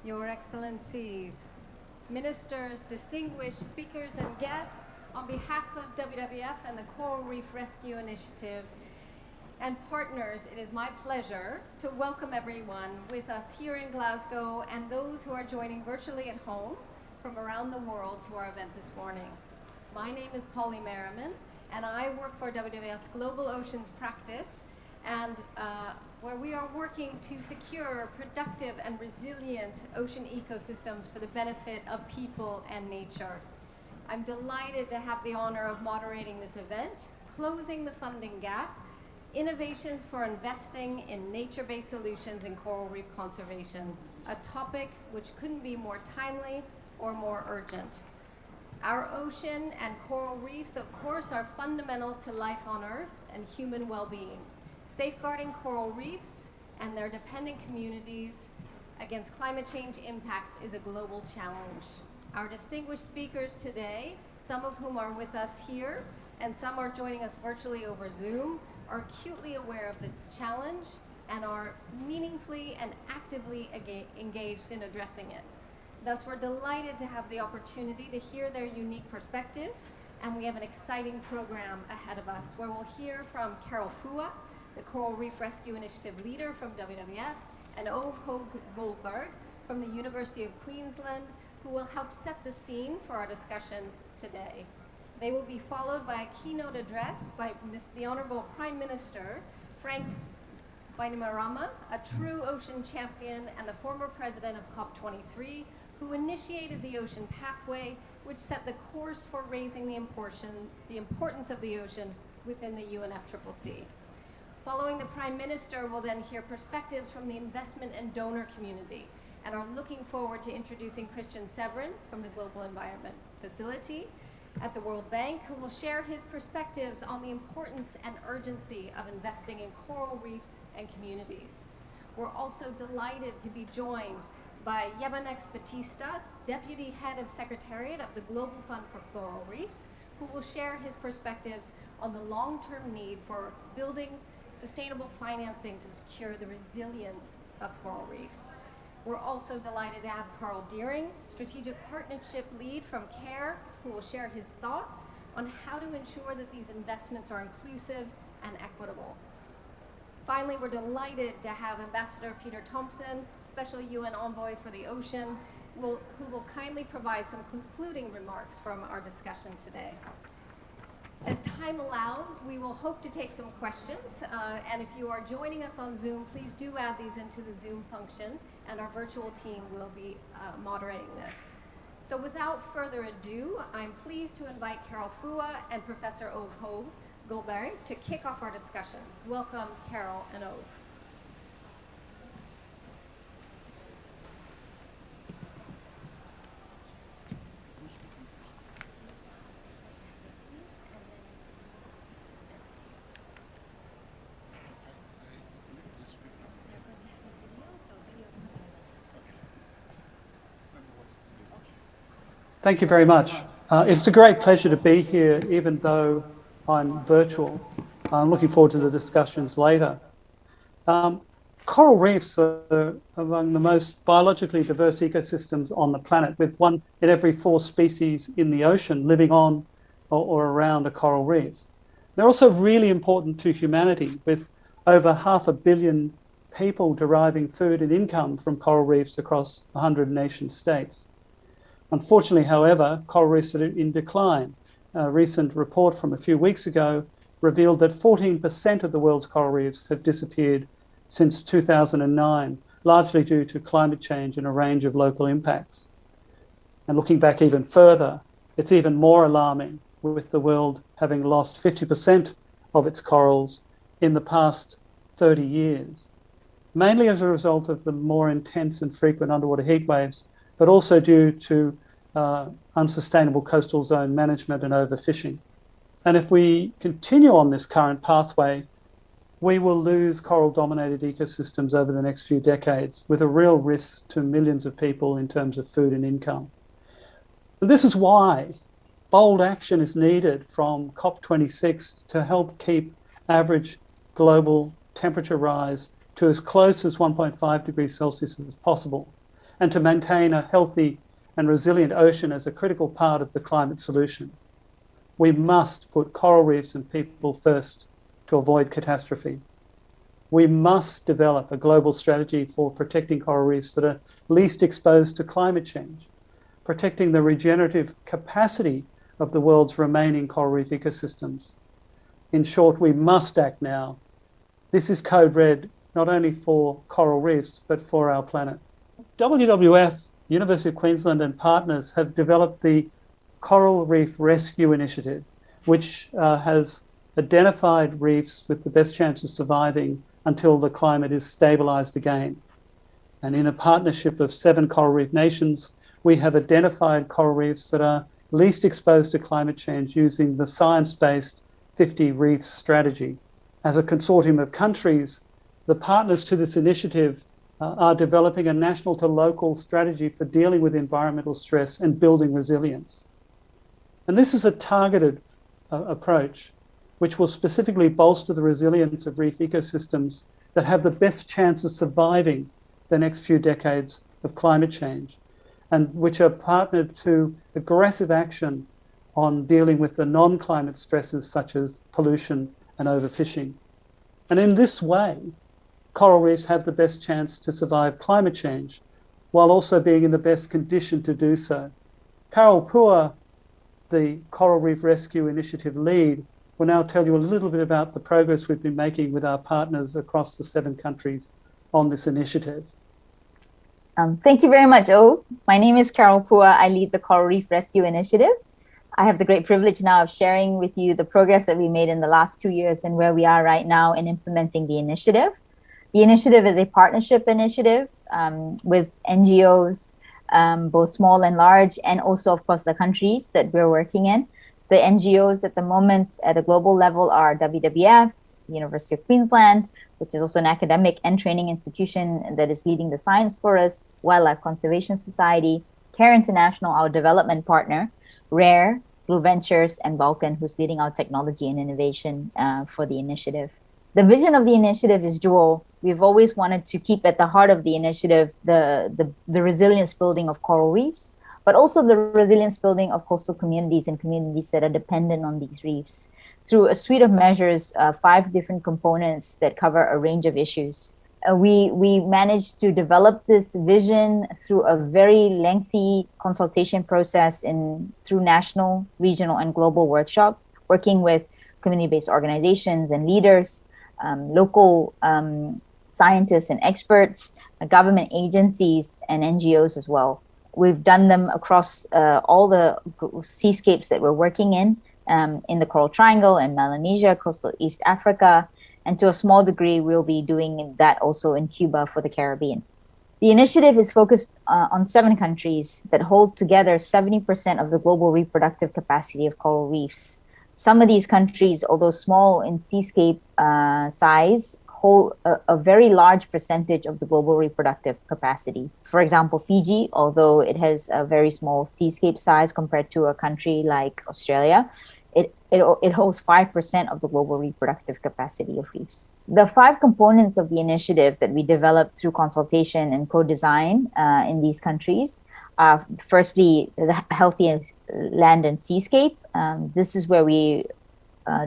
Your Excellencies, Ministers, distinguished speakers and guests, on behalf of WWF and the Coral Reef Rescue Initiative and partners, it is my pleasure to welcome everyone with us here in Glasgow and those who are joining virtually at home from around the world to our event this morning. My name is Polly Merriman, and I work for WWF's Global Oceans Practice, and where we are working to secure productive and resilient ocean ecosystems for the benefit of people and nature. I'm delighted to have the honor of moderating this event, Closing the Funding Gap, Innovations for Investing in Nature-Based Solutions in Coral Reef Conservation, a topic which couldn't be more timely or more urgent. Our ocean and coral reefs, of course, are fundamental to life on Earth and human well-being. Safeguarding coral reefs and their dependent communities against climate change impacts is a global challenge. Our distinguished speakers today, some of whom are with us here and some are joining us virtually over Zoom, are acutely aware of this challenge and are meaningfully and actively engaged in addressing it. Thus, we're delighted to have the opportunity to hear their unique perspectives, and we have an exciting program ahead of us where we'll hear from Carol Fua, the Coral Reef Rescue Initiative leader from WWF, and Ove Hoag Goldberg from the University of Queensland, who will help set the scene for our discussion today. They will be followed by a keynote address by the Honorable Prime Minister Frank Bainimarama, a true ocean champion and the former president of COP23, who initiated the Ocean Pathway, which set the course for raising the importance of the ocean within the UNFCCC. Following the Prime Minister, we'll then hear perspectives from the investment and donor community, and are looking forward to introducing Christian Severin from the Global Environment Facility at the World Bank, who will share his perspectives on the importance and urgency of investing in coral reefs and communities. We're also delighted to be joined by Yabanex Batista, Deputy Head of Secretariat of the Global Fund for Coral Reefs, who will share his perspectives on the long-term need for building sustainable financing to secure the resilience of coral reefs. We're also delighted to have Carl Deering, Strategic Partnership Lead from CARE, who will share his thoughts on how to ensure that these investments are inclusive and equitable. Finally, we're delighted to have Ambassador Peter Thompson, Special UN Envoy for the Ocean, who will kindly provide some concluding remarks from our discussion today. As time allows, we will hope to take some questions, and if you are joining us on Zoom, please do add these into the Zoom function, and our virtual team will be moderating this. So without further ado, I'm pleased to invite Carol Fua and Professor Ove Hoag Goldberg to kick off our discussion. Welcome, Carol and Ove. Thank you very much. It's a great pleasure to be here, even though I'm virtual. I'm looking forward to the discussions later. Coral reefs are among the most biologically diverse ecosystems on the planet, with 1 in every 4 species in the ocean living on or around a coral reef. They're also really important to humanity, with over 500 million people deriving food and income from coral reefs across 100 nation states. Unfortunately, however, coral reefs are in decline. A recent report from a few weeks ago revealed that 14% of the world's coral reefs have disappeared since 2009, largely due to climate change and a range of local impacts. And looking back even further, it's even more alarming, with the world having lost 50% of its corals in the past 30 years, mainly as a result of the more intense and frequent underwater heat waves, but also due to unsustainable coastal zone management and overfishing. And if we continue on this current pathway, we will lose coral-dominated ecosystems over the next few decades, with a real risk to millions of people in terms of food and income. And this is why bold action is needed from COP26 to help keep average global temperature rise to as close as 1.5 degrees Celsius as possible. and to maintain a healthy and resilient ocean as a critical part of the climate solution. We must put coral reefs and people first to avoid catastrophe. We must develop a global strategy for protecting coral reefs that are least exposed to climate change, protecting the regenerative capacity of the world's remaining coral reef ecosystems. In short, we must act now. This is code red, not only for coral reefs, but for our planet. WWF, University of Queensland and partners have developed the Coral Reef Rescue Initiative, which has identified reefs with the best chance of surviving until the climate is stabilised again. And in a partnership of 7 coral reef nations, we have identified coral reefs that are least exposed to climate change using the science-based 50 Reefs strategy. As a consortium of countries, the partners to this initiative are developing a national to local strategy for dealing with environmental stress and building resilience. And this is a targeted approach which will specifically bolster the resilience of reef ecosystems that have the best chance of surviving the next few decades of climate change, and which are partnered to aggressive action on dealing with the non-climate stresses such as pollution and overfishing. And in this way, coral reefs have the best chance to survive climate change while also being in the best condition to do so. Carol Pua, the Coral Reef Rescue Initiative lead, will now tell you a little bit about the progress we've been making with our partners across the 7 countries on this initiative. Thank you very much, Ove. My name is Carol Pua. I lead the Coral Reef Rescue Initiative. I have the great privilege now of sharing with you the progress that we made in the last 2 years and where we are right now in implementing the initiative. The initiative is a partnership initiative with NGOs, both small and large, and also, of course, the countries that we're working in. The NGOs at the moment at a global level are WWF, University of Queensland, which is also an academic and training institution that is leading the science for us, Wildlife Conservation Society, CARE International, our development partner, RARE, Blue Ventures, and Vulcan, who's leading our technology and innovation for the initiative. The vision of the initiative is dual. We've always wanted to keep at the heart of the initiative the resilience building of coral reefs, but also the resilience building of coastal communities and communities that are dependent on these reefs through a suite of measures, 5 different components that cover a range of issues. We managed to develop this vision through a very lengthy consultation process through national, regional, and global workshops, working with community-based organizations and leaders, local scientists and experts, government agencies, and NGOs as well. We've done them across all the seascapes that we're working in the Coral Triangle and Melanesia, coastal East Africa, and to a small degree, we'll be doing that also in Cuba for the Caribbean. The initiative is focused on 7 countries that hold together 70% of the global reproductive capacity of coral reefs. Some of these countries, although small in seascape size, hold a very large percentage of the global reproductive capacity. For example, Fiji, although it has a very small seascape size compared to a country like Australia, it holds 5% of the global reproductive capacity of reefs. The 5 components of the initiative that we developed through consultation and co-design in these countries are, firstly, the healthy land and seascape. This is where we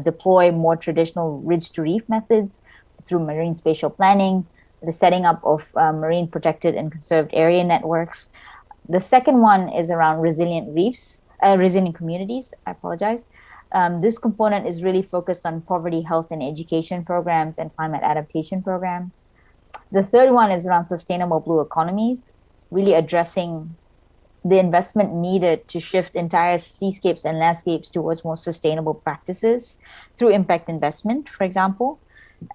deploy more traditional ridge-to-reef methods through marine spatial planning, the setting up of marine protected and conserved area networks. The second one is around resilient reefs, resilient communities, I apologize. This component is really focused on poverty, health, and education programs and climate adaptation programs. The third one is around sustainable blue economies, really addressing the investment needed to shift entire seascapes and landscapes towards more sustainable practices through impact investment, for example.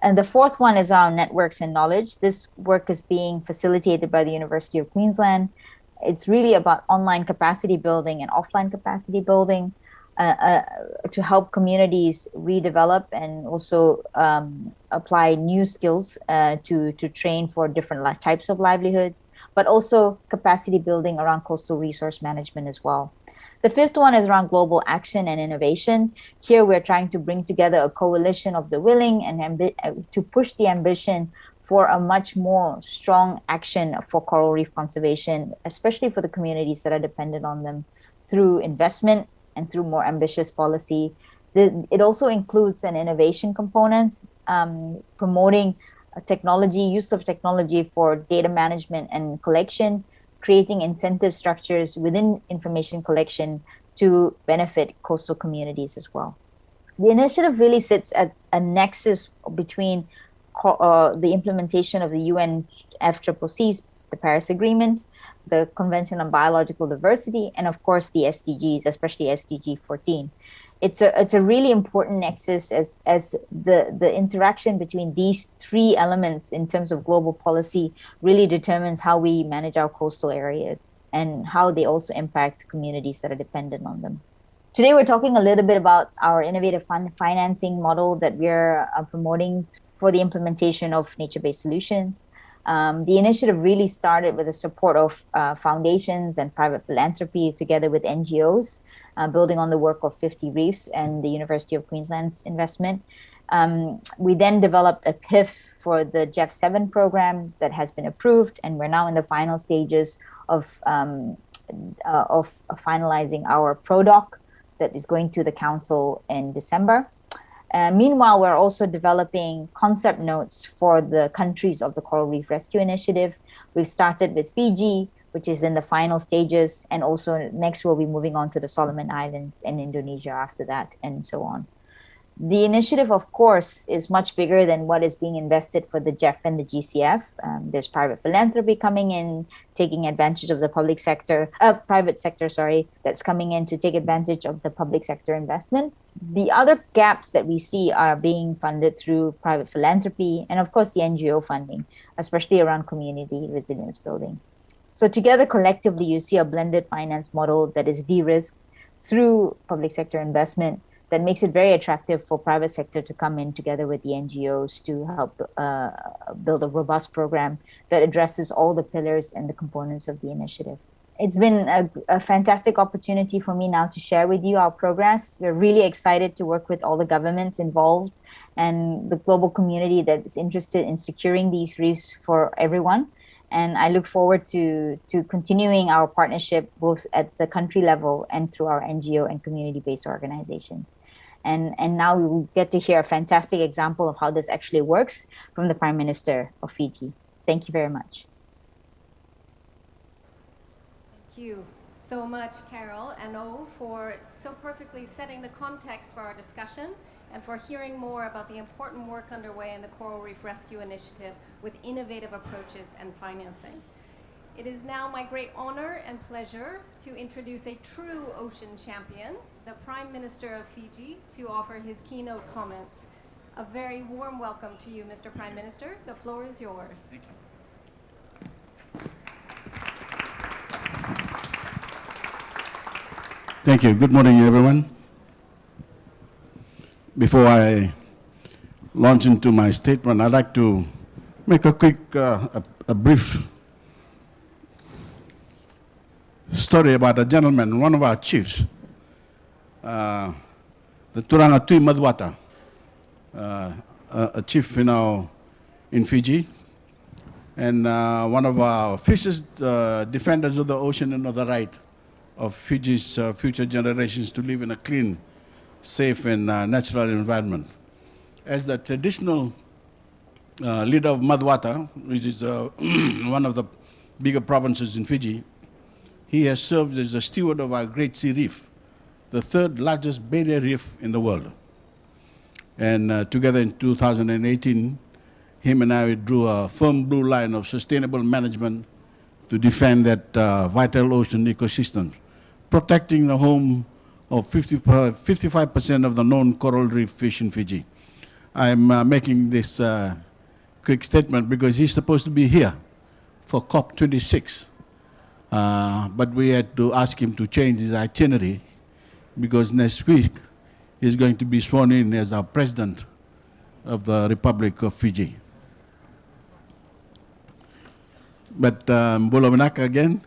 And the fourth one is around networks and knowledge. This work is being facilitated by the University of Queensland. It's really about online capacity building and offline capacity building to help communities redevelop and also apply new skills to train for different types of livelihoods, but also capacity building around coastal resource management as well. The fifth one is around global action and innovation. Here we're trying to bring together a coalition of the willing and to push the ambition for a much more strong action for coral reef conservation, especially for the communities that are dependent on them, through investment and through more ambitious policy. It also includes an innovation component, promoting use of technology for data management and collection, creating incentive structures within information collection to benefit coastal communities as well. The initiative really sits at a nexus between the implementation of the UNFCCC's, the Paris Agreement, the Convention on Biological Diversity, and of course the SDGs, especially SDG 14. It's a really important nexus as the interaction between these three elements in terms of global policy really determines how we manage our coastal areas and how they also impact communities that are dependent on them. Today, we're talking a little bit about our innovative fund financing model that we're promoting for the implementation of nature-based solutions. The initiative really started with the support of foundations and private philanthropy together with NGOs, building on the work of 50 Reefs and the University of Queensland's investment. We then developed a PIF for the GFCR program that has been approved, and we're now in the final stages of finalizing our ProDoc that is going to the council in December. Meanwhile, we're also developing concept notes for the countries of the Coral Reef Rescue Initiative. We've started with Fiji, which is in the final stages, and also next we'll be moving on to the Solomon Islands and Indonesia after that, and so on. The initiative, of course, is much bigger than what is being invested for the GEF and the GCF. There's private philanthropy coming in, taking advantage of the private sector, that's coming in to take advantage of the public sector investment. The other gaps that we see are being funded through private philanthropy and, of course, the NGO funding, especially around community resilience building. So together, collectively, you see a blended finance model that is de-risked through public sector investment that makes it very attractive for private sector to come in together with the NGOs to help build a robust program that addresses all the pillars and the components of the initiative. It's been a fantastic opportunity for me now to share with you our progress. We're really excited to work with all the governments involved and the global community that is interested in securing these reefs for everyone. And I look forward to continuing our partnership both at the country level and through our NGO and community-based organizations. And now we will get to hear a fantastic example of how this actually works from the Prime Minister of Fiji. Thank you very much. Thank you so much, Carol and O, for so perfectly setting the context for our discussion and for hearing more about the important work underway in the Coral Reef Rescue Initiative with innovative approaches and financing. It is now my great honor and pleasure to introduce a true ocean champion, the Prime Minister of Fiji, to offer his keynote comments. A very warm welcome to you, Mr. Prime Minister. The floor is yours. Thank you. Thank you. Good morning, everyone. Before I launch into my statement, I'd like to make a quick, a brief story about a gentleman, one of our chiefs, the Turangatui Madwata, a chief in Fiji, and one of our fiercest defenders of the ocean and of the right of Fiji's future generations to live in a clean, safe and natural environment. As the traditional leader of Madwata, which is one of the bigger provinces in Fiji, he has served as the steward of our Great Sea Reef, the third largest barrier reef in the world. And together in 2018, him and I drew a firm blue line of sustainable management to defend that vital ocean ecosystem, protecting the home of 55% of the known coral reef fish in Fiji. I'm making this quick statement because he's supposed to be here for COP26. But we had to ask him to change his itinerary because next week he's going to be sworn in as our president of the Republic of Fiji. But Bula Vinaka again.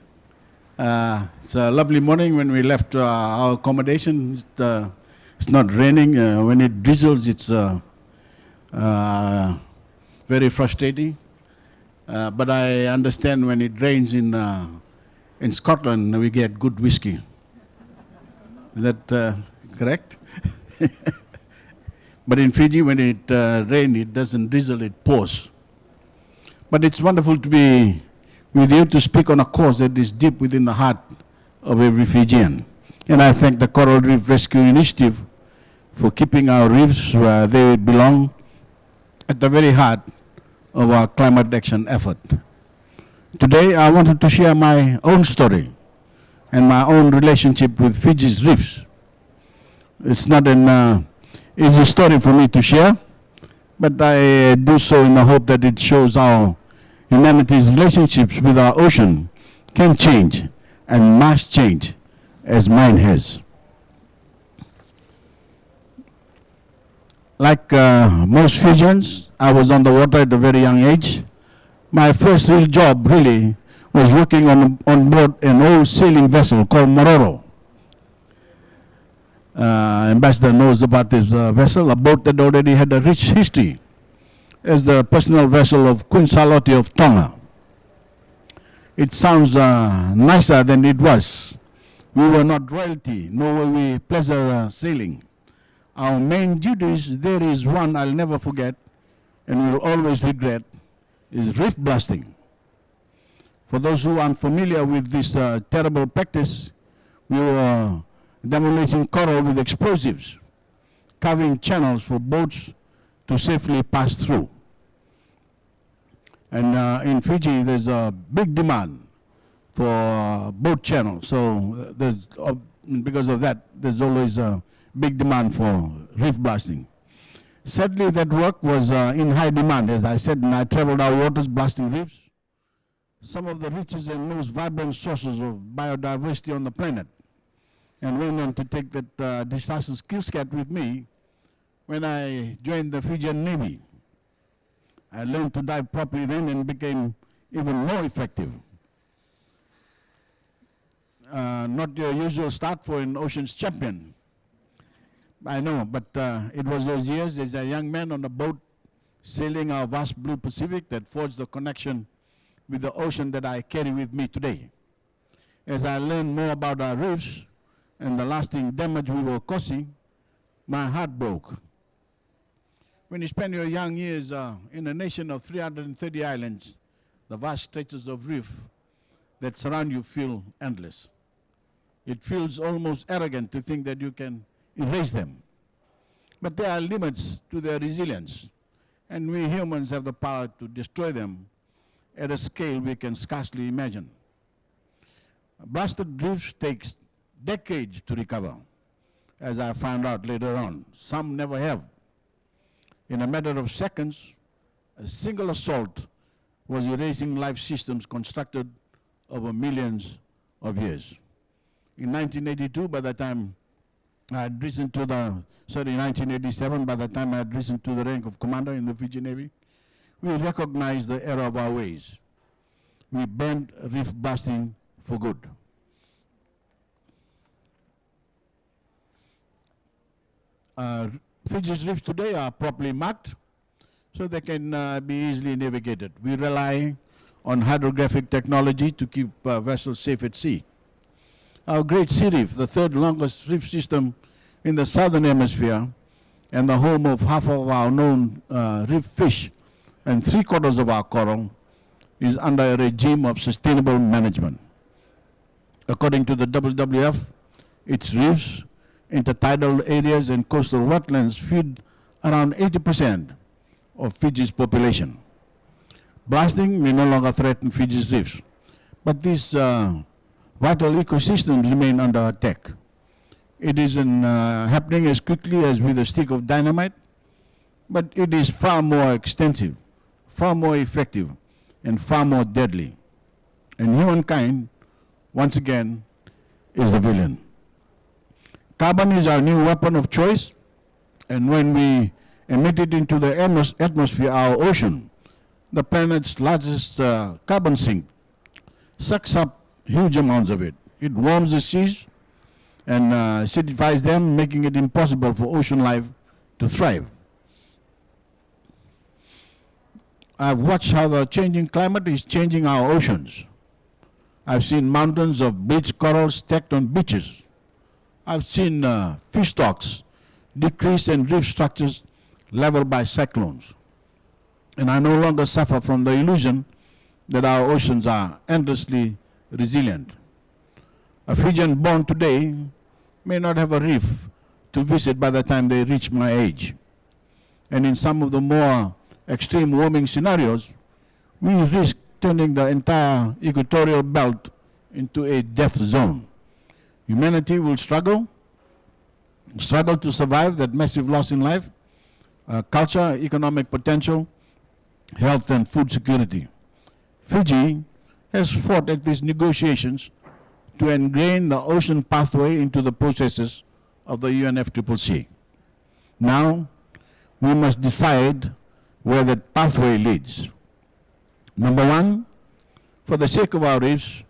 It's a lovely morning when we left our accommodation. It's not raining. When it drizzles, it's very frustrating. But I understand when it rains in Scotland, we get good whiskey. Is that correct? But in Fiji, when it rains, it doesn't drizzle, it pours. But it's wonderful to be with you to speak on a cause that is deep within the heart of every Fijian. And I thank the Coral Reef Rescue Initiative for keeping our reefs where they belong, at the very heart of our climate action effort. Today, I wanted to share my own story and my own relationship with Fiji's reefs. It's not an easy story for me to share, but I do so in the hope that it shows how humanity's relationships with our ocean can change and must change, as mine has. Like most Fijians, I was on the water at a very young age. My first real job really was working on board an old sailing vessel called Mororo. Ambassador knows about this vessel, a boat that already had a rich history as the personal vessel of Queen Charlotte of Tonga. It sounds nicer than it was. We were not royalty, nor were we pleasure sailing. Our main duties, there is one I'll never forget and will always regret, is reef blasting. For those who aren't familiar with this terrible practice, we were demolishing coral with explosives, carving channels for boats to safely pass through. And in Fiji, there's a big demand for boat channels. So there's, because of that, there's always a big demand for reef blasting. Sadly, that work was in high demand. As I said, and I traveled our waters blasting reefs, some of the richest and most vibrant sources of biodiversity on the planet, and went on to take that disaster skill set with me when I joined the Fijian Navy. I learned to dive properly then and became even more effective. Not your usual start for an ocean's champion, I know, but it was those years as a young man on a boat sailing our vast blue Pacific that forged the connection with the ocean that I carry with me today. As I learned more about our reefs and the lasting damage we were causing, my heart broke. When you spend your young years in a nation of 330 islands, the vast stretches of reef that surround you feel endless. It feels almost arrogant to think that you can erase them. But there are limits to their resilience, and we humans have the power to destroy them at a scale we can scarcely imagine. Blasted reefs takes decades to recover, as I found out later on. Some never have. In a matter of seconds, a single assault was erasing life systems constructed over millions of years. In 1982, by the time I had risen to the, 1987, by the time I had risen to the rank of commander in the Fiji Navy, we recognized the error of our ways. We banned reef blasting for good. Fiji's reefs today are properly marked, so they can be easily navigated. We rely on hydrographic technology to keep vessels safe at sea. Our Great Sea Reef, the third longest reef system in the southern hemisphere, and the home of half of our known reef fish and 3/4 of our coral, is under a regime of sustainable management. According to the WWF, its reefs, intertidal areas and coastal wetlands feed around 80% of Fiji's population. Blasting may no longer threaten Fiji's reefs, but these vital ecosystems remain under attack. It isn't happening as quickly as with a stick of dynamite, but it is far more extensive, far more effective, and far more deadly. And humankind, once again, is the villain. Carbon is our new weapon of choice, and when we emit it into the atmosphere, our ocean, the planet's largest carbon sink, sucks up huge amounts of it. It warms the seas and acidifies them, making it impossible for ocean life to thrive. I've watched how the changing climate is changing our oceans. I've seen mountains of bleached coral stacked on beaches. I've seen fish stocks decrease and reef structures leveled by cyclones. And I no longer suffer from the illusion that our oceans are endlessly resilient. A Fijian born today may not have a reef to visit by the time they reach my age. And in some of the more extreme warming scenarios, we risk turning the entire equatorial belt into a death zone. Humanity will struggle to survive that massive loss in life, culture, economic potential, health and food security. Fiji has fought at these negotiations to ingrain the ocean pathway into the processes of the UNFCCC. Now, we must decide where that pathway leads. Number one, for the sake of our reefs,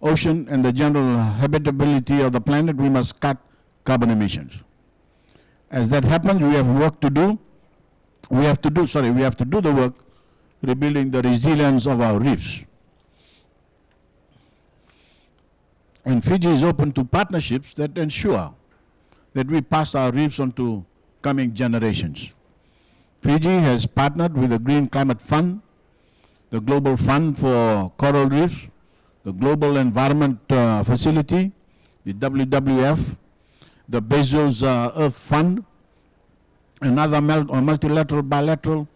ocean, and the general habitability of the planet, we must cut carbon emissions. As that happens, we have work to do. We have to do the work rebuilding the resilience of our reefs. And Fiji is open to partnerships that ensure that we pass our reefs on to coming generations. Fiji has partnered with the Green Climate Fund, the Global Fund for Coral Reefs, the Global Environment Facility, the WWF, the Bezos Earth Fund, and other multilateral, bilateral,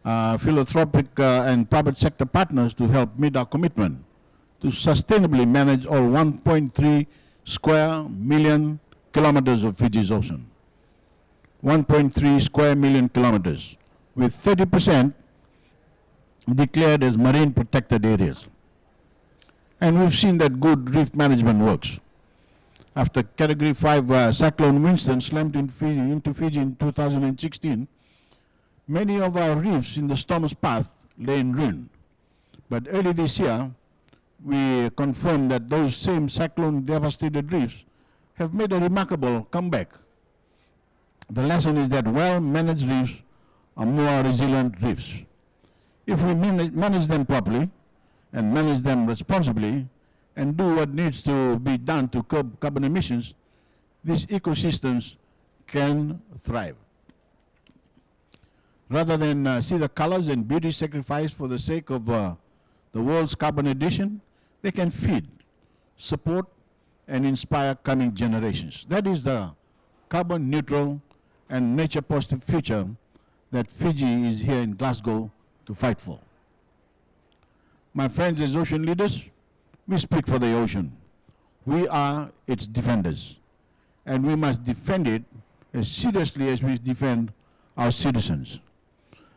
philanthropic and private sector partners to help meet our commitment to sustainably manage all 1.3 square million kilometers of Fiji's ocean. 1.3 square million kilometers, with 30% declared as marine protected areas. And we've seen that good reef management works. After Category 5 Cyclone Winston slammed into Fiji in 2016, many of our reefs in the storm's path lay in ruin. But early this year, we confirmed that those same cyclone-devastated reefs have made a remarkable comeback. The lesson is that well-managed reefs are more resilient reefs. If we manage them properly and manage them responsibly and do what needs to be done to curb carbon emissions, these ecosystems can thrive. Rather than see the colors and beauty sacrificed for the sake of the world's carbon addition, they can feed, support, and inspire coming generations. That is the carbon neutral and nature positive future that Fiji is here in Glasgow to fight for. My friends, as ocean leaders, we speak for the ocean. We are its defenders, and we must defend it as seriously as we defend our citizens.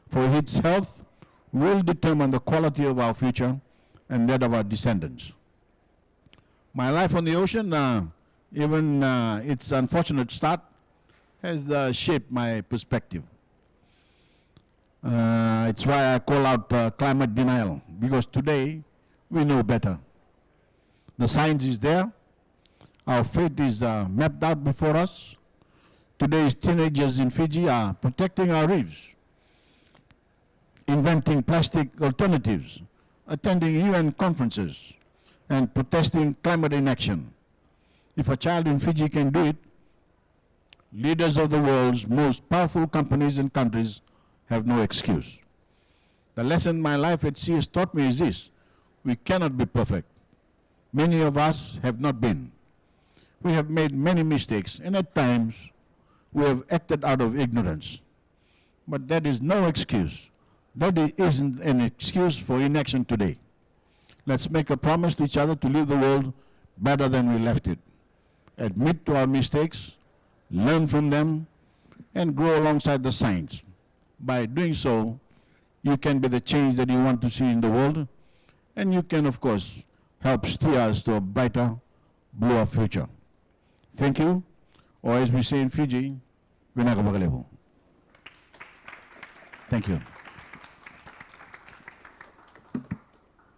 For its health will determine the quality of our future and that of our descendants. My life on the ocean, even its unfortunate start, has shaped my perspective. It's why I call out climate denial, because today we know better. The science is there. Our fate is mapped out before us. Today's teenagers in Fiji are protecting our reefs, inventing plastic alternatives, attending UN conferences, and protesting climate inaction. If a child in Fiji can do it, leaders of the world's most powerful companies and countries have no excuse. The lesson my life at sea has taught me is this: we cannot be perfect. Many of us have not been. We have made many mistakes, and at times we have acted out of ignorance. But that is no excuse. That isn't an excuse for inaction today. Let's make a promise to each other to leave the world better than we left it. Admit to our mistakes, learn from them, and grow alongside the science. By doing so, you can be the change that you want to see in the world, and you can, of course, help steer us to a brighter, bluer future. Thank you, or as we say in Fiji, Vinaka Bagalevu. Thank you.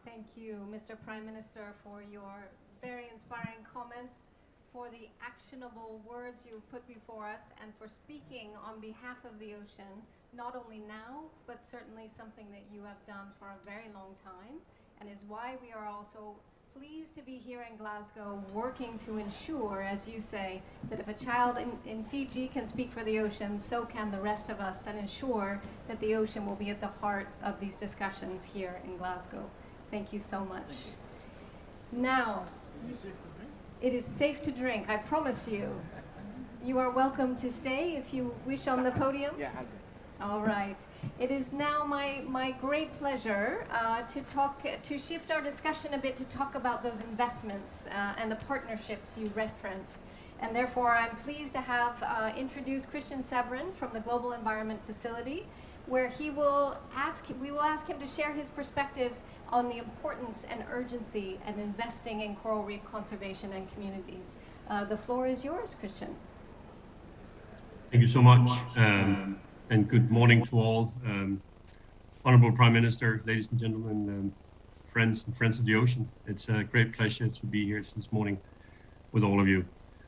Thank you, Mr. Prime Minister, for your very inspiring comments, for the actionable words you've put before us, and for speaking on behalf of the ocean not only now, but certainly something that you have done for a very long time, and is why we are also pleased to be here in Glasgow working to ensure, as you say, that if a child in Fiji can speak for the ocean, so can the rest of us, and ensure that the ocean will be at the heart of these discussions here in Glasgow. Thank you so much. Now, it is safe to drink, I promise you. You are welcome to stay if you wish on the podium. Yeah, all right. It is now my great pleasure to shift our discussion a bit to talk about those investments and the partnerships you referenced. And therefore, I'm pleased to have introduced Christian Severin from the Global Environment Facility, where we will ask him to share his perspectives on the importance and urgency of investing in coral reef conservation and communities. The floor is yours, Christian. Thank you so much, and good morning to all. Honorable Prime Minister, ladies and gentlemen, friends and friends of the ocean. It's a great pleasure to be here this morning with all of you.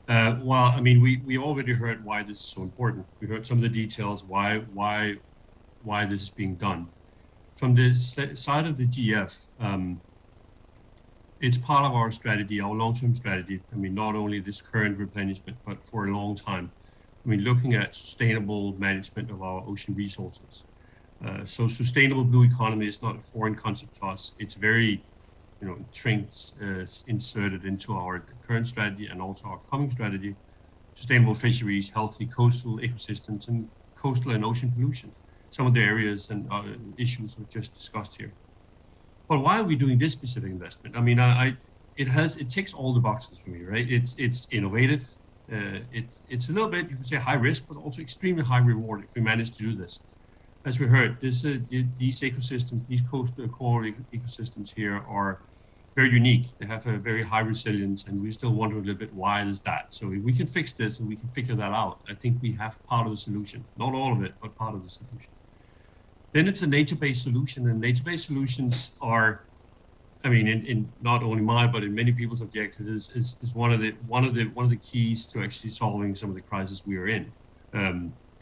Well, I mean, we already heard why this is so important. We heard some of the details why this is being done. From the side of the GF, it's part of our strategy, our long-term strategy. I mean, not only this current replenishment, but for a long time. I mean, looking at sustainable management of our ocean resources. So sustainable blue economy is not a foreign concept to us. It's very, inserted into our current strategy and also our coming strategy. Sustainable fisheries, healthy coastal ecosystems, and coastal and ocean pollution. Some of the areas and issues we've just discussed here. But why are we doing this specific investment? I mean, it ticks all the boxes for me, right? It's innovative. It's a little bit, you could say, high risk, but also extremely high reward if we manage to do this. As we heard, these ecosystems, these coastal coral ecosystems here are very unique. They have a very high resilience, and we still wonder a little bit why is that. So if we can fix this and we can figure that out, I think we have part of the solution. Not all of it, but part of the solution. Then it's a nature-based solution, and nature-based solutions are, I mean, in not only mine, but in many people's objectives, is one of the keys to actually solving some of the crises we are in.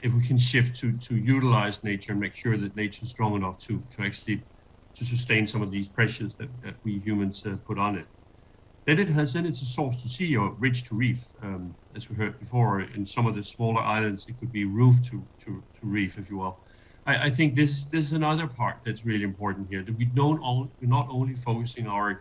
If we can shift to utilize nature and make sure that nature is strong enough to actually sustain some of these pressures that we humans put on it. Then it's a source to sea or ridge to reef, as we heard before. In some of the smaller islands, it could be roof to reef, if you will. I think this is another part that's really important here, that we're not only focusing our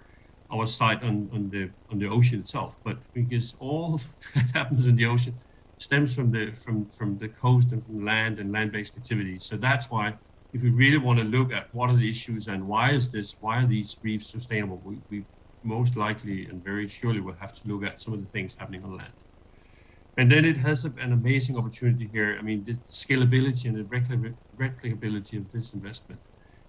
sight on the ocean itself, but because all that happens in the ocean stems from the coast and from land and land-based activities. So that's why, if we really want to look at what are the issues and why are these reefs sustainable, we most likely and very surely will have to look at some of the things happening on land. And then it has an amazing opportunity here. I mean, the scalability and the replicability of this investment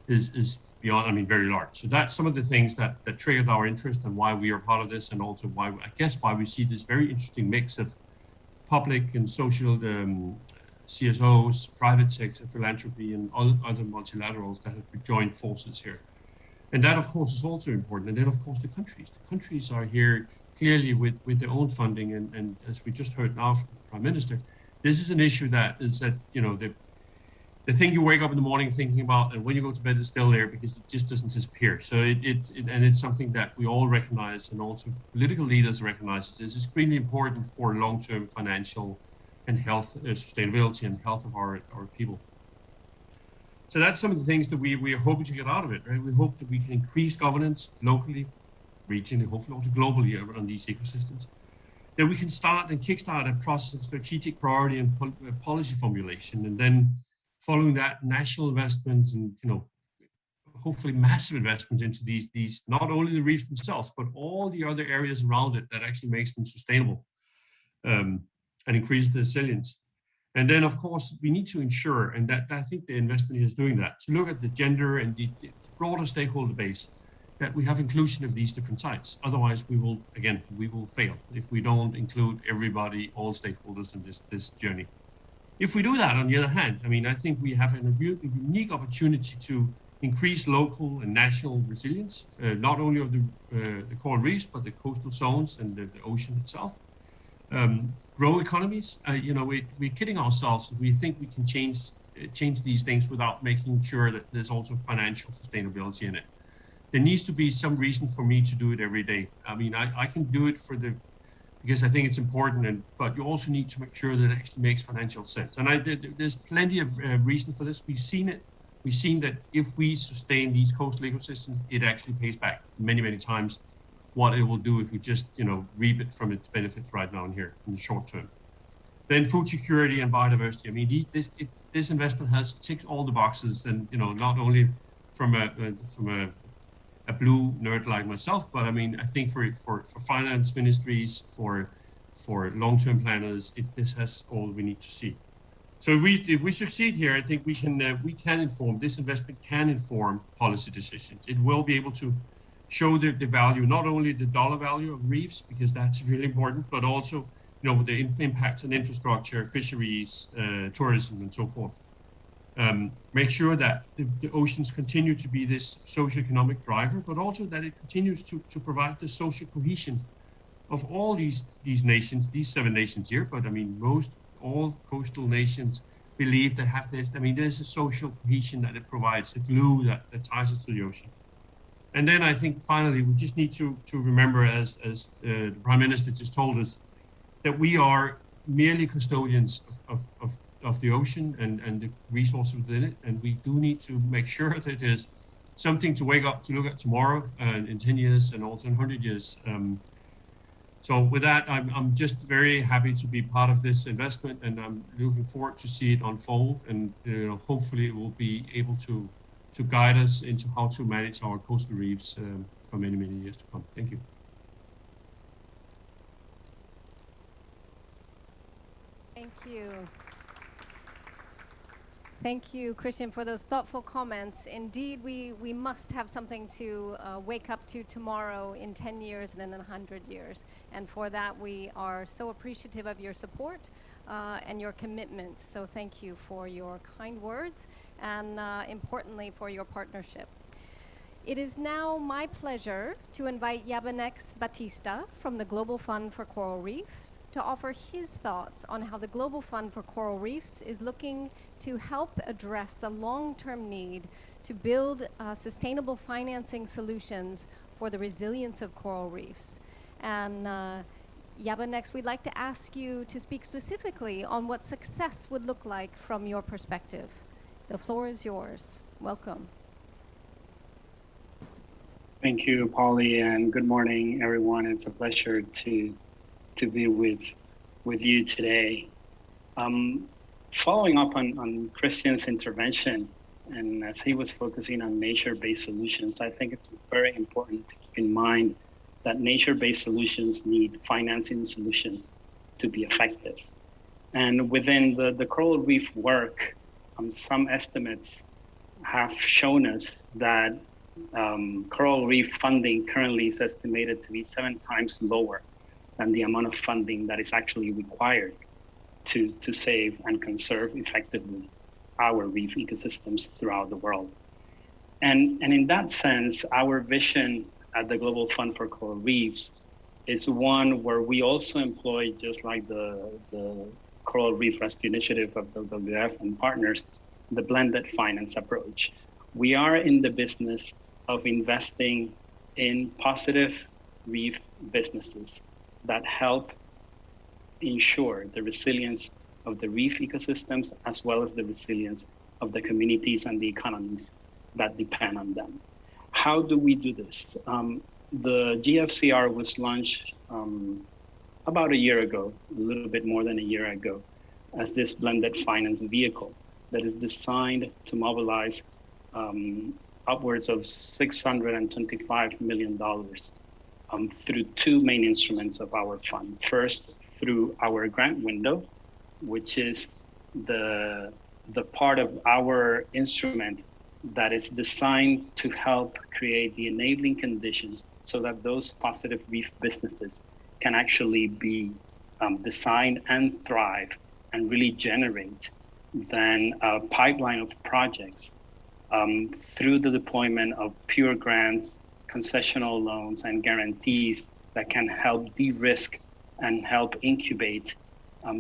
is beyond, I mean, very large. So that's some of the things that triggered our interest and why we are part of this, and also why we see this very interesting mix of public and social CSOs, private sector, philanthropy, and other multilaterals that have joined forces here. And that, of course, is also important. And then, of course, the countries. The countries are here clearly with their own funding. And as we just heard now from the Prime Minister, this is an issue that the thing you wake up in the morning thinking about, and when you go to bed, it's still there because it just doesn't disappear. So it's something that we all recognize, and also political leaders recognize. This is extremely important for long-term financial and health, sustainability and health of our people. So that's some of the things that we are hoping to get out of it, right? We hope that we can increase governance locally, regionally, hopefully also globally around these ecosystems. That we can start and kickstart a process of strategic priority and policy formulation, and then following that, national investments and hopefully massive investments into these not only the reefs themselves, but all the other areas around it that actually makes them sustainable. And increase the resilience. And then, of course, we need to ensure, and that I think the investment is doing that, to look at the gender and the broader stakeholder base, that we have inclusion of these different sites. Otherwise, we will fail if we don't include everybody, all stakeholders in this journey. If we do that, on the other hand, I mean, I think we have a unique opportunity to increase local and national resilience, not only of the coral reefs, but the coastal zones and the ocean itself. Grow economies. We're kidding ourselves if we think we can change change these things without making sure that there's also financial sustainability in it. There needs to be some reason for me to do it every day. I mean, I can do it because I think it's important, but you also need to make sure that it actually makes financial sense. And there's plenty of reason for this. We've seen it. We've seen that if we sustain these coastal ecosystems, it actually pays back many, many times what it will do if we just, reap it from its benefits right now and here in the short term. Then food security and biodiversity. I mean, this investment has ticked all the boxes, and not only from a blue nerd like myself, but I mean, I think for finance ministries, for long-term planners, this has all we need to see. So if we succeed here, I think we can inform, this investment can inform policy decisions. It will be able to show the value, not only the dollar value of reefs, because that's really important, but also the impacts on infrastructure, fisheries, tourism, and so forth. Make sure that the oceans continue to be this socioeconomic driver, but also that it continues to provide the social cohesion of all these nations, these 7 nations here. But I mean, all coastal nations believe they have this. I mean, there's a social cohesion that it provides, the glue that ties us to the ocean. And then I think finally, we just need to remember, as the Prime Minister just told us, that we are merely custodians of the ocean and the resources within it. And we do need to make sure that there's something to wake up to look at tomorrow and in 10 years and also in 100 years. So with that, I'm just very happy to be part of this investment, and I'm looking forward to see it unfold. And hopefully it will be able to guide us into how to manage our coastal reefs for many, many years to come. Thank you. Thank you. Thank you, Christian, for those thoughtful comments. Indeed, we must have something to wake up to tomorrow, in 10 years, and in 100 years. And for that, we are so appreciative of your support and your commitment. So thank you for your kind words and importantly for your partnership. It is now my pleasure to invite Yabanex Batista from the Global Fund for Coral Reefs to offer his thoughts on how the Global Fund for Coral Reefs is looking to help address the long-term need to build sustainable financing solutions for the resilience of coral reefs. And Yabanex, we'd like to ask you to speak specifically on what success would look like from your perspective. The floor is yours. Welcome. Thank you, Polly, and good morning, everyone. It's a pleasure to be with you today. Following up on Christian's intervention, and as he was focusing on nature-based solutions, I think it's very important to keep in mind that nature-based solutions need financing solutions to be effective. And within the coral reef work, some estimates have shown us that coral reef funding currently is estimated to be 7 times lower than the amount of funding that is actually required to save and conserve effectively our reef ecosystems throughout the world. And in that sense, our vision at the Global Fund for Coral Reefs is one where we also employ, just like the Coral Reef Rescue Initiative of the WWF and partners, the blended finance approach. We are in the business of investing in positive reef businesses that help ensure the resilience of the reef ecosystems, as well as the resilience of the communities and the economies that depend on them. How do we do this? The GFCR was launched about a year ago, a little bit more than a year ago, as this blended finance vehicle that is designed to mobilize upwards of $625 million through 2 main instruments of our fund. First, through our grant window, which is the part of our instrument that is designed to help create the enabling conditions so that those positive reef businesses can actually be designed and thrive and really generate then a pipeline of projects through the deployment of pure grants, concessional loans, and guarantees that can help de-risk and help incubate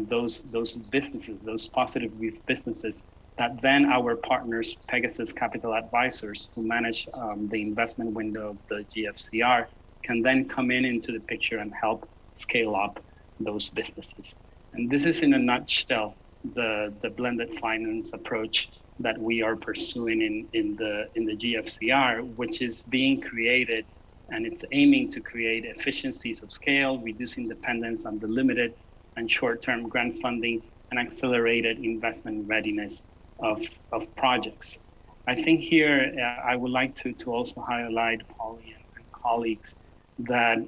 those businesses, those positive reef businesses that then our partners, Pegasus Capital Advisors, who manage the investment window of the GFCR, can then come into the picture and help scale up those businesses. And this is, in a nutshell, the blended finance approach that we are pursuing in the GFCR, which is being created, and it's aiming to create efficiencies of scale, reducing dependence on the limited and short-term grant funding, and accelerated investment readiness of projects. I think here I would like to also highlight, Polly and colleagues, that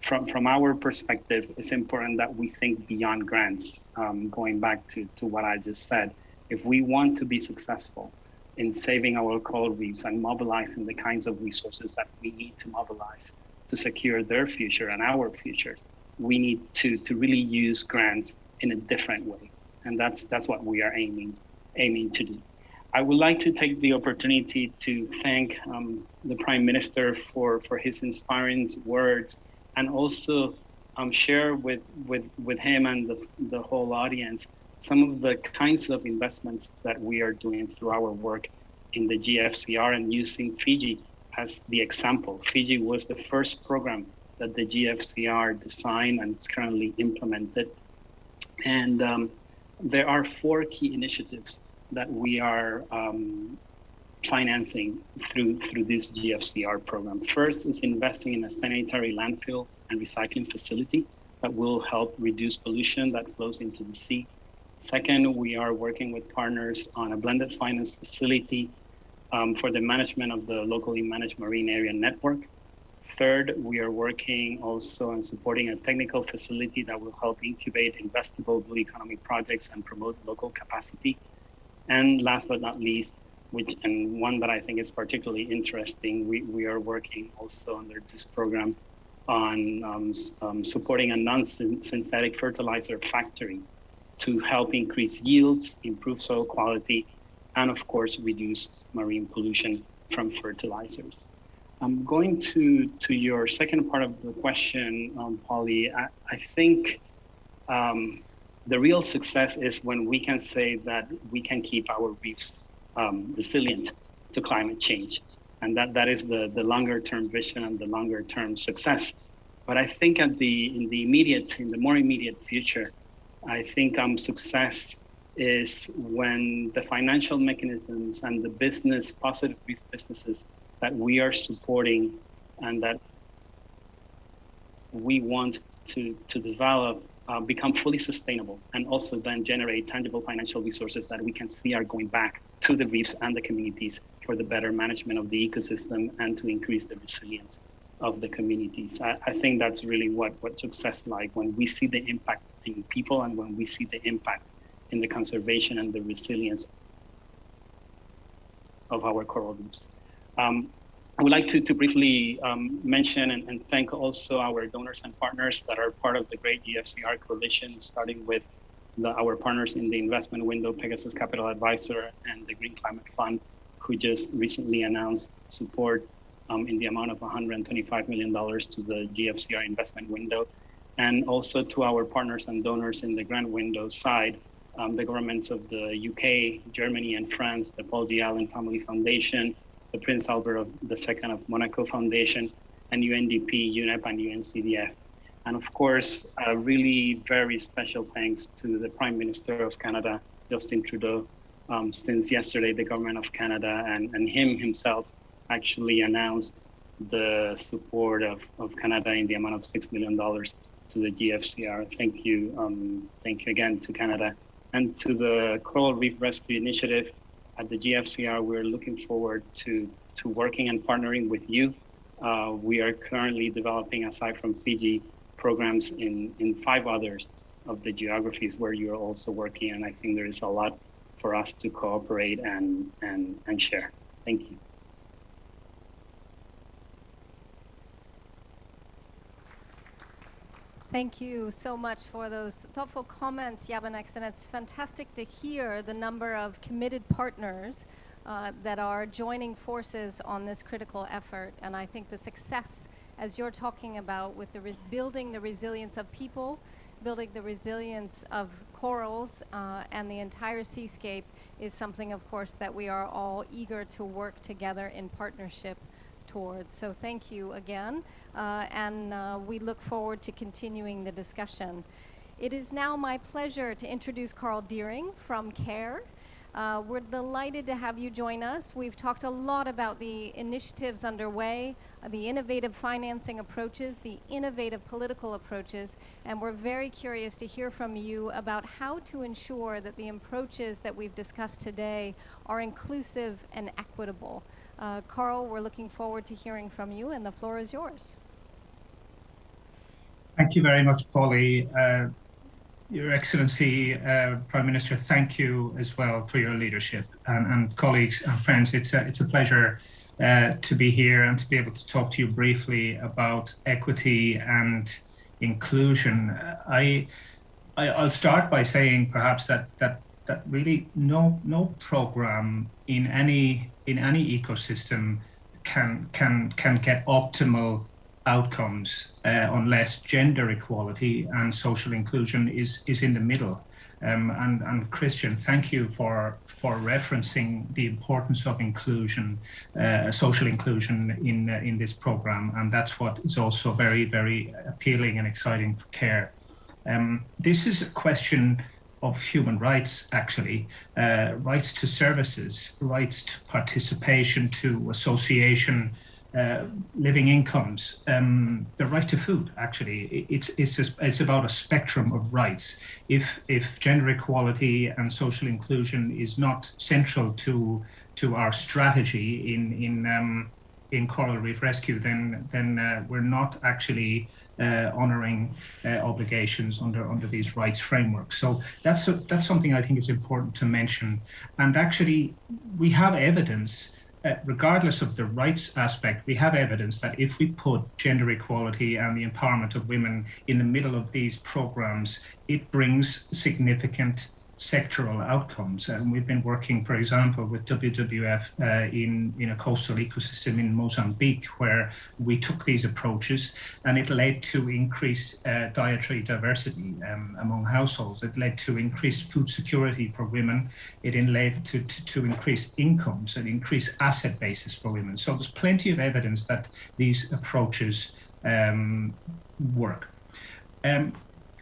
from our perspective, it's important that we think beyond grants. Going back to what I just said, if we want to be successful in saving our coral reefs and mobilizing the kinds of resources that we need to mobilize to secure their future and our future, we need to really use grants in a different way. And that's what we are aiming to do. I would like to take the opportunity to thank the Prime Minister for his inspiring words, and also share with him and the whole audience some of the kinds of investments that we are doing through our work in the GFCR, and using Fiji as the example. Fiji was the first program that the GFCR designed and it's currently implemented. And there are 4 key initiatives that we are financing through this GFCR program. First is investing in a sanitary landfill and recycling facility that will help reduce pollution that flows into the sea. Second, we are working with partners on a blended finance facility for the management of the locally managed marine area network. Third, we are working also on supporting a technical facility that will help incubate investable blue economy projects and promote local capacity. And last but not least, and one that I think is particularly interesting, we are working also under this program on supporting a non-synthetic fertilizer factory to help increase yields, improve soil quality, and of course, reduce marine pollution from fertilizers. I'm going to your second part of the question, Polly. I think the real success is when we can say that we can keep our reefs resilient to climate change. And that is the longer term vision and the longer term success. But I think in the more immediate future, I think success is when the financial mechanisms and the positive reef businesses that we are supporting and that we want to develop become fully sustainable, and also then generate tangible financial resources that we can see are going back to the reefs and the communities for the better management of the ecosystem and to increase the resilience of the communities. I think that's really what success is like, when we see the impact in people and when we see the impact in the conservation and the resilience of our coral reefs. I would like to briefly mention and thank also our donors and partners that are part of the great GFCR coalition, starting with our partners in the investment window, Pegasus Capital Advisor and the Green Climate Fund, who just recently announced support in the amount of $125 million to the GFCR investment window, and also to our partners and donors in the grant window side, the governments of the UK, Germany, and France, the Paul G. Allen Family Foundation, the Prince Albert II of Monaco Foundation, and UNDP, UNEP, and UNCDF. And of course, a really very special thanks to the Prime Minister of Canada, Justin Trudeau. Since yesterday, the government of Canada and him himself actually announced the support of Canada in the amount of $6 million to the GFCR. Thank you again to Canada. And to the Coral Reef Rescue Initiative at the GFCR, we're looking forward to working and partnering with you. We are currently developing, aside from Fiji, programs in 5 others of the geographies where you're also working. And I think there is a lot for us to cooperate and share. Thank you. Thank you so much for those thoughtful comments, Yabanex, and it's fantastic to hear the number of committed partners that are joining forces on this critical effort. And I think the success, as you're talking about, with building the resilience of people, building the resilience of corals and the entire seascape is something, of course, that we are all eager to work together in partnership towards. So thank you again, and we look forward to continuing the discussion. It is now my pleasure to introduce Carl Deering from CARE. We're delighted to have you join us. We've talked a lot about the initiatives underway, the innovative financing approaches, the innovative political approaches, and we're very curious to hear from you about how to ensure that the approaches that we've discussed today are inclusive and equitable. Carl, we're looking forward to hearing from you, and the floor is yours. Thank you very much, Polly. Your Excellency, Prime Minister, thank you as well for your leadership. And colleagues and friends, it's a pleasure to be here and to be able to talk to you briefly about equity and inclusion. I'll start by saying perhaps that really no program in any ecosystem can get optimal outcomes unless gender equality and social inclusion is in the middle. And Christian, thank you for referencing the importance of inclusion, social inclusion in this program, and that's what is also very, very appealing and exciting for CARE. This is a question of human rights, actually, rights to services, rights to participation, to association, living incomes, the right to food. Actually, it's about a spectrum of rights. If gender equality and social inclusion is not central to our strategy in coral reef rescue, then we're not actually honouring obligations under these rights frameworks. So that's something I think is important to mention. And actually, we have evidence. Regardless of the rights aspect, we have evidence that if we put gender equality and the empowerment of women in the middle of these programs, it brings significant sectoral outcomes. And we've been working, for example, with WWF in a coastal ecosystem in Mozambique, where we took these approaches, and it led to increased dietary diversity among households. It led to increased food security for women. It led to increased incomes and increased asset bases for women. So there's plenty of evidence that these approaches work.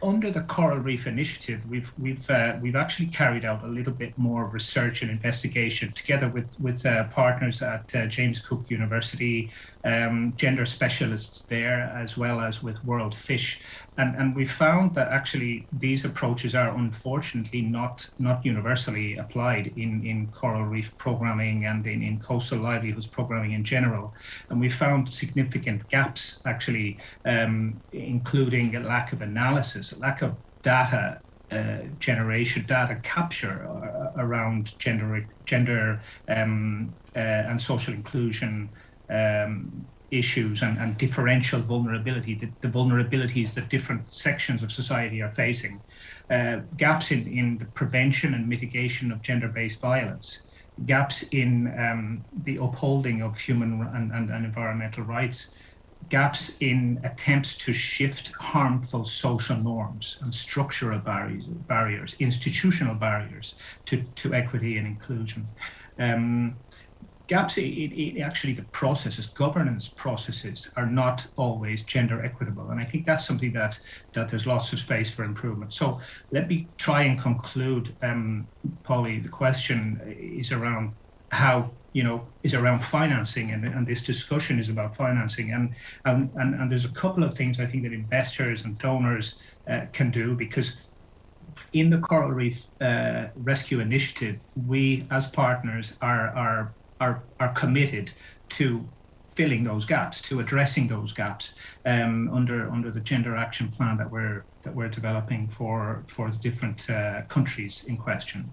Under the Coral Reef Initiative, we've actually carried out a little bit more research and investigation together with partners at James Cook University, gender specialists there, as well as with World Fish, and we found that actually these approaches are unfortunately not universally applied in coral reef programming and in coastal livelihoods programming in general, and we found significant gaps actually, including a lack of analysis, a lack of data generation, data capture around gender and social inclusion issues and differential vulnerability, the vulnerabilities that different sections of society are facing, gaps in the prevention and mitigation of gender-based violence, gaps in the upholding of human and environmental rights, gaps in attempts to shift harmful social norms and structural barriers, institutional barriers to equity and inclusion. Gaps in actually the processes, governance processes, are not always gender equitable. And I think that's something that there's lots of space for improvement. So let me try and conclude, Polly. The question is around how, is around financing, and this discussion is about financing. And there's a couple of things I think that investors and donors can do, because in the Coral Reef Rescue Initiative, we as partners are committed to filling those gaps, to addressing those gaps under the gender action plan that we're developing for the different countries in question.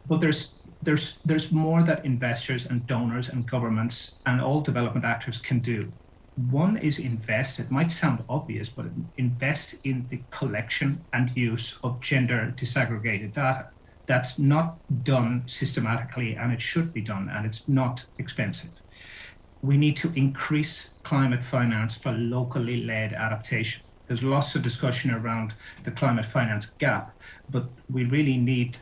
But there's more that investors and donors and governments and all development actors can do. One is invest. It might sound obvious, but invest in the collection and use of gender disaggregated data. That's not done systematically, and it should be done, and it's not expensive. We need to increase climate finance for locally led adaptation. There's lots of discussion around the climate finance gap, but we really need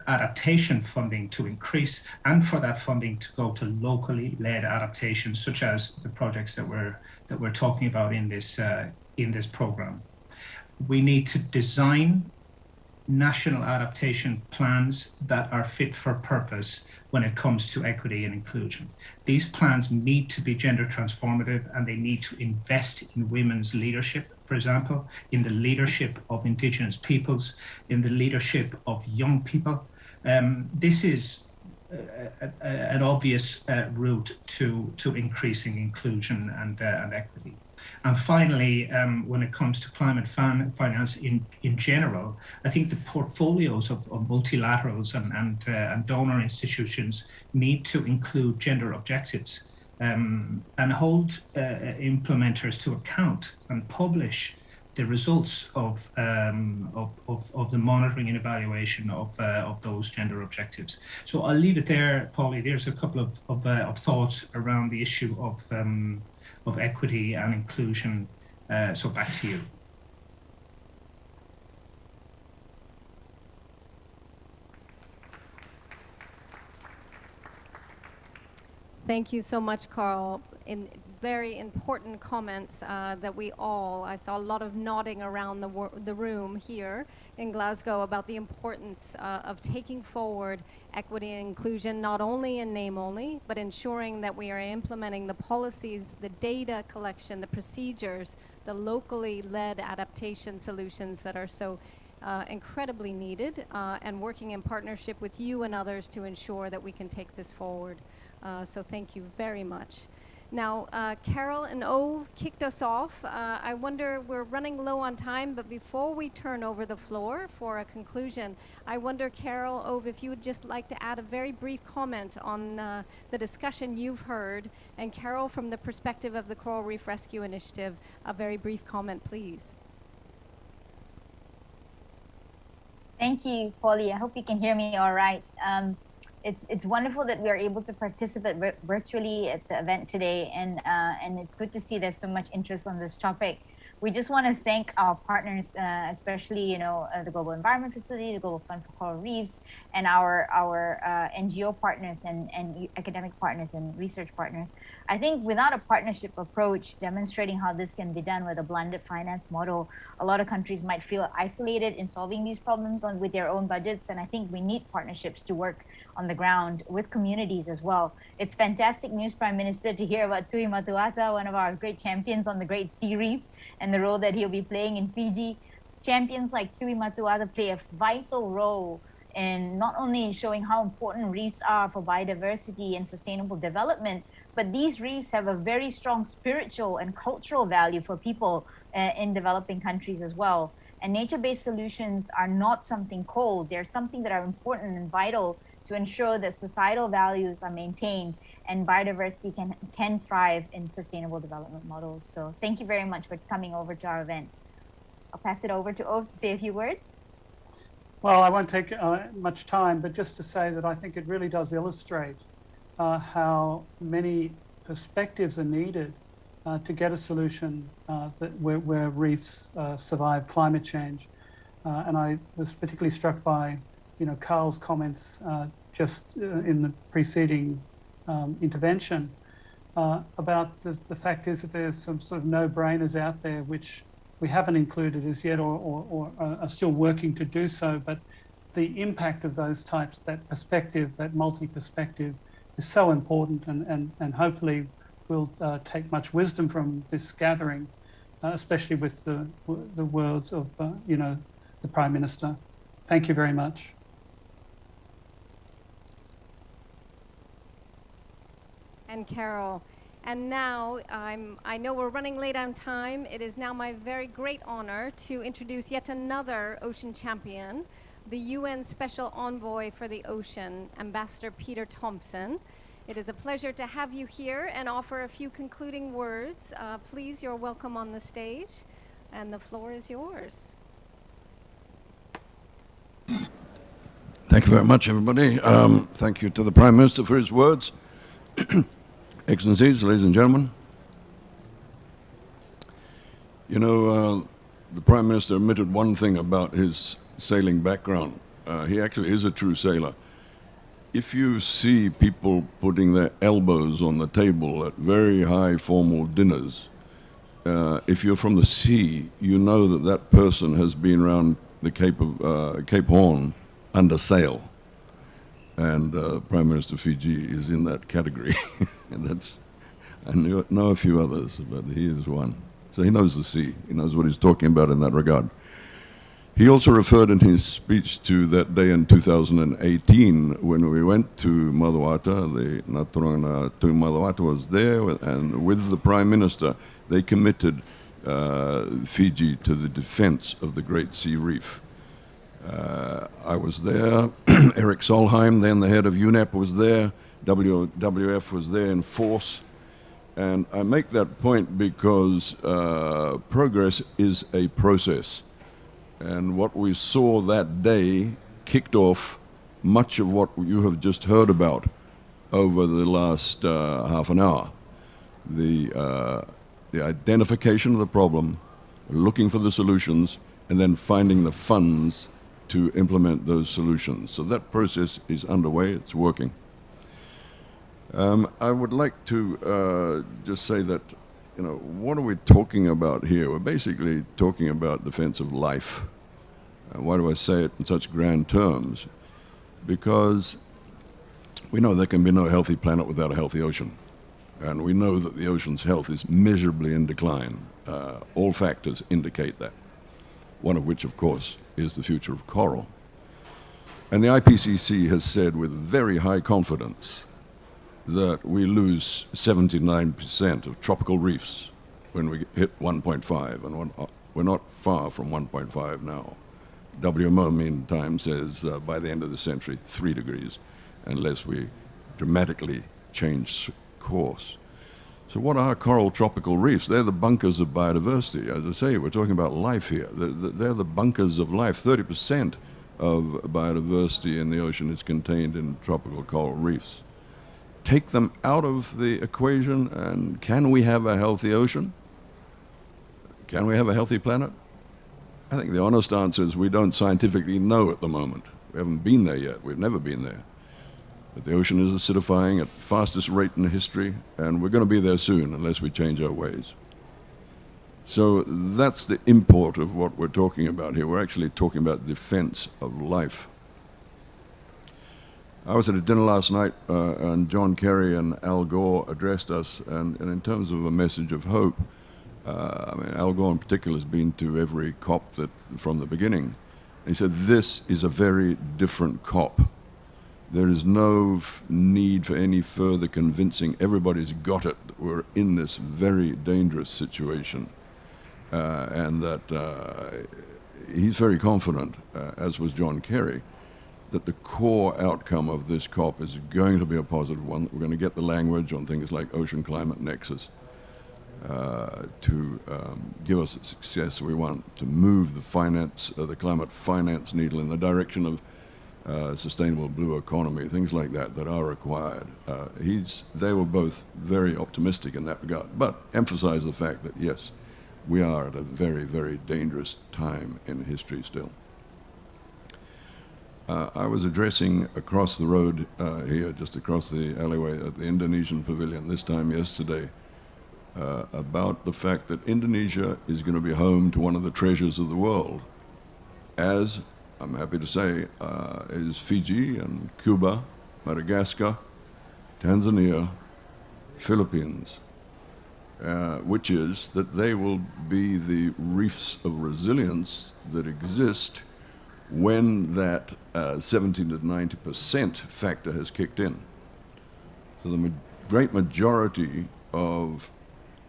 adaptation funding to increase, and for that funding to go to locally led adaptations, such as the projects that we're talking about in this program. We need to design national adaptation plans that are fit for purpose when it comes to equity and inclusion. These plans need to be gender transformative, and they need to invest in women's leadership, for example, in the leadership of Indigenous peoples, in the leadership of young people. This is an obvious route to increasing inclusion and equity. And finally, when it comes to climate finance in general, I think the portfolios of multilaterals and donor institutions need to include gender objectives and hold implementers to account and publish the results of the monitoring and evaluation of those gender objectives. So I'll leave it there, Polly. There's a couple of thoughts around the issue of equity and inclusion. So back to you. Thank you so much, Carl. In very important comments that I saw a lot of nodding around the room here in Glasgow about the importance of taking forward equity and inclusion, not only in name only, but ensuring that we are implementing the policies, the data collection, the procedures, the locally led adaptation solutions that are so incredibly needed, and working in partnership with you and others to ensure that we can take this forward. So thank you very much. Now, Carol and Ove kicked us off. I wonder, we're running low on time, but before we turn over the floor for a conclusion, I wonder, Carol, Ove, if you would just like to add a very brief comment on the discussion you've heard. And Carol, from the perspective of the Coral Reef Rescue Initiative, a very brief comment, please. Thank you, Polly. I hope you can hear me all right. It's wonderful that we are able to participate virtually at the event today, and it's good to see there's so much interest on this topic. We just want to thank our partners, especially the Global Environment Facility, the Global Fund for Coral Reefs, and our NGO partners and academic partners and research partners. I think without a partnership approach demonstrating how this can be done with a blended finance model, a lot of countries might feel isolated in solving these problems with their own budgets, and I think we need partnerships to work on the ground with communities as well. It's fantastic news, Prime Minister, to hear about Tui Matuata, one of our great champions on the Great Sea Reef, and the role that he'll be playing in Fiji. Champions like Tui Matuata play a vital role in not only showing how important reefs are for biodiversity and sustainable development, but these reefs have a very strong spiritual and cultural value for people in developing countries as well. And nature-based solutions are not something cold. They're something that are important and vital to ensure that societal values are maintained and biodiversity can thrive in sustainable development models. So thank you very much for coming over to our event. I'll pass it over to Ove to say a few words. Well, I won't take much time, but just to say that I think it really does illustrate how many perspectives are needed to get a solution where reefs survive climate change. And I was particularly struck by Carl's comments just in the preceding intervention about the fact is that there's some sort of no-brainers out there which we haven't included as yet or are still working to do so, but the impact of those types, that perspective, that multi-perspective is so important, and hopefully we'll take much wisdom from this gathering, especially with the words of the Prime Minister. Thank you very much. And Carol. And now, I know we're running late on time. It is now my very great honor to introduce yet another ocean champion, the UN Special Envoy for the Ocean, Ambassador Peter Thompson. It is a pleasure to have you here and offer a few concluding words. Please, you're welcome on the stage, and the floor is yours. Thank you very much, everybody. Thank you to the Prime Minister for his words. Excellencies, ladies and gentlemen, the Prime Minister admitted one thing about his sailing background. He actually is a true sailor. If you see people putting their elbows on the table at very high formal dinners, if you're from the sea, you know that that person has been around the Cape Horn under sail. And Prime Minister Fiji is in that category. And I know a few others, but he is one. So he knows the sea. He knows what he's talking about in that regard. He also referred in his speech to that day in 2018 when we went to Maduata. The Naturanga to Maduata was there, and with the Prime Minister, they committed Fiji to the defense of the Great Sea Reef. I was there. Eric Solheim, then the head of UNEP, was there. WWF was there in force. And I make that point because progress is a process. And what we saw that day kicked off much of what you have just heard about over the last half an hour. The identification of the problem, looking for the solutions, and then finding the funds to implement those solutions. So that process is underway, it's working. I would like to just say that, what are we talking about here? We're basically talking about defense of life. Why do I say it in such grand terms? Because we know there can be no healthy planet without a healthy ocean. And we know that the ocean's health is measurably in decline. All factors indicate that. One of which, of course, is the future of coral. And the IPCC has said with very high confidence that we lose 79% of tropical reefs when we hit 1.5, and we're not far from 1.5 now. WMO, meantime, says by the end of the century, 3 degrees, unless we dramatically change course. So what are coral tropical reefs? They're the bunkers of biodiversity. As I say, we're talking about life here. They're the bunkers of life. 30% of biodiversity in the ocean is contained in tropical coral reefs. Take them out of the equation, and can we have a healthy ocean? Can we have a healthy planet? I think the honest answer is we don't scientifically know at the moment. We haven't been there yet. We've never been there. But the ocean is acidifying at the fastest rate in history, and we're going to be there soon unless we change our ways. So that's the import of what we're talking about here. We're actually talking about defense of life. I was at a dinner last night, and John Kerry and Al Gore addressed us, and in terms of a message of hope, Al Gore in particular has been to every COP from the beginning. He said, this is a very different COP. There is no need for any further convincing. Everybody's got it. We're in this very dangerous situation. And that he's very confident, as was John Kerry, that the core outcome of this COP is going to be a positive one. We're going to get the language on things like ocean climate nexus to give us the success we want, to move the climate finance needle in the direction of sustainable blue economy, things like that are required. They were both very optimistic in that regard, but emphasize the fact that, yes, we are at a very, very dangerous time in history still. I was addressing across the road here, just across the alleyway at the Indonesian pavilion this time yesterday, about the fact that Indonesia is going to be home to one of the treasures of the world, as I'm happy to say, is Fiji and Cuba, Madagascar, Tanzania, Philippines, which is that they will be the reefs of resilience that exist when that 70 to 90% factor has kicked in. So the great majority of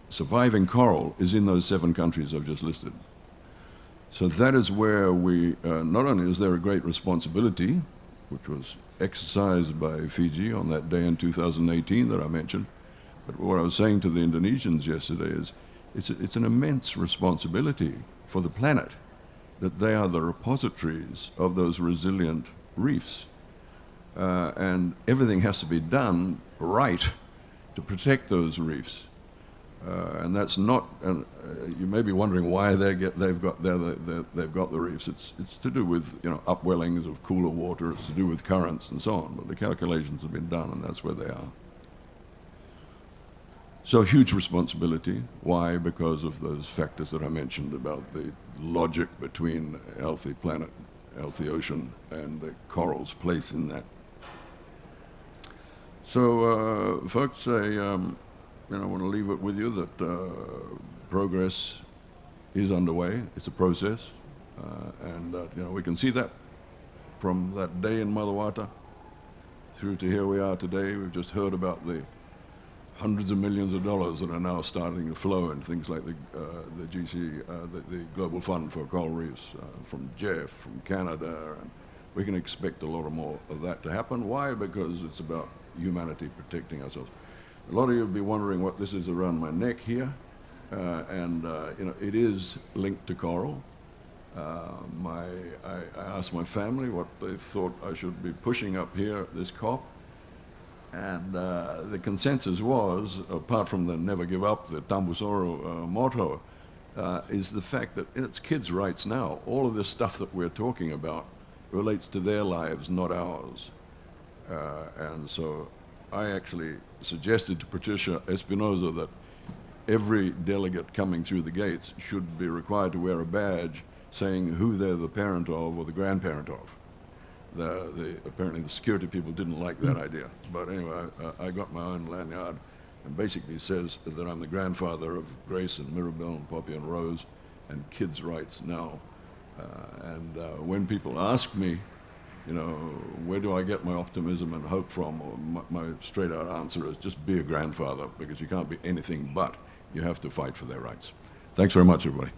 surviving coral is in those 7 countries I've just listed. So that is where we, not only is there a great responsibility, which was exercised by Fiji on that day in 2018 that I mentioned, but what I was saying to the Indonesians yesterday is it's an immense responsibility for the planet that they are the repositories of those resilient reefs. And everything has to be done right to protect those reefs. And that's not. And you may be wondering why they've got the reefs. It's to do with upwellings of cooler water. It's to do with currents and so on. But the calculations have been done, and that's where they are. So huge responsibility. Why? Because of those factors that I mentioned about the logic between a healthy planet, healthy ocean, and the coral's place in that. So, folks, I want to leave it with you that progress is underway. It's a process, and we can see that from that day in Malawata through to here we are today. We've just heard about the hundreds of millions of dollars that are now starting to flow in things like the Global Fund for Coral Reefs from Jeff, from Canada, and we can expect a lot more of that to happen. Why? Because it's about humanity protecting ourselves. A lot of you will be wondering what this is around my neck here, and it is linked to coral. I asked my family what they thought I should be pushing up here at this COP. And the consensus was, apart from the never give up, the Tambusoro motto, is the fact that it's kids' rights now. All of this stuff that we're talking about relates to their lives, not ours. And so I actually suggested to Patricia Espinosa that every delegate coming through the gates should be required to wear a badge saying who they're the parent of or the grandparent of. Apparently the security people didn't like that idea. But anyway, I got my own lanyard, and basically says that I'm the grandfather of Grace and Mirabelle and Poppy and Rose and kids' rights now. And when people ask me, where do I get my optimism and hope from, or my straight out answer is just be a grandfather, because you can't be anything but. You have to fight for their rights. Thanks very much, everybody.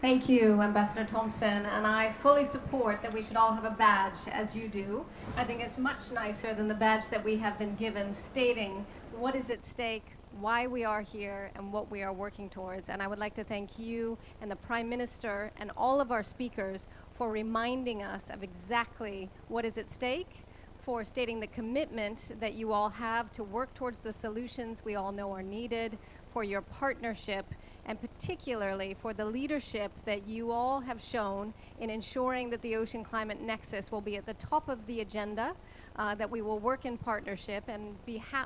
Thank you, Ambassador Thompson, and I fully support that we should all have a badge, as you do. I think it's much nicer than the badge that we have been given, stating what is at stake, why we are here, and what we are working towards. And I would like to thank you and the Prime Minister and all of our speakers for reminding us of exactly what is at stake, for stating the commitment that you all have to work towards the solutions we all know are needed, for your partnership, and particularly for the leadership that you all have shown in ensuring that the Ocean Climate Nexus will be at the top of the agenda, that we will work in partnership, and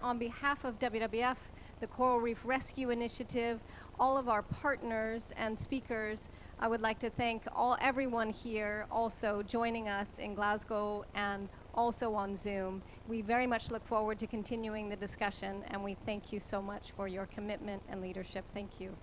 on behalf of WWF, the Coral Reef Rescue Initiative, all of our partners and speakers, I would like to thank everyone here also joining us in Glasgow and also on Zoom. We very much look forward to continuing the discussion, and we thank you so much for your commitment and leadership. Thank you.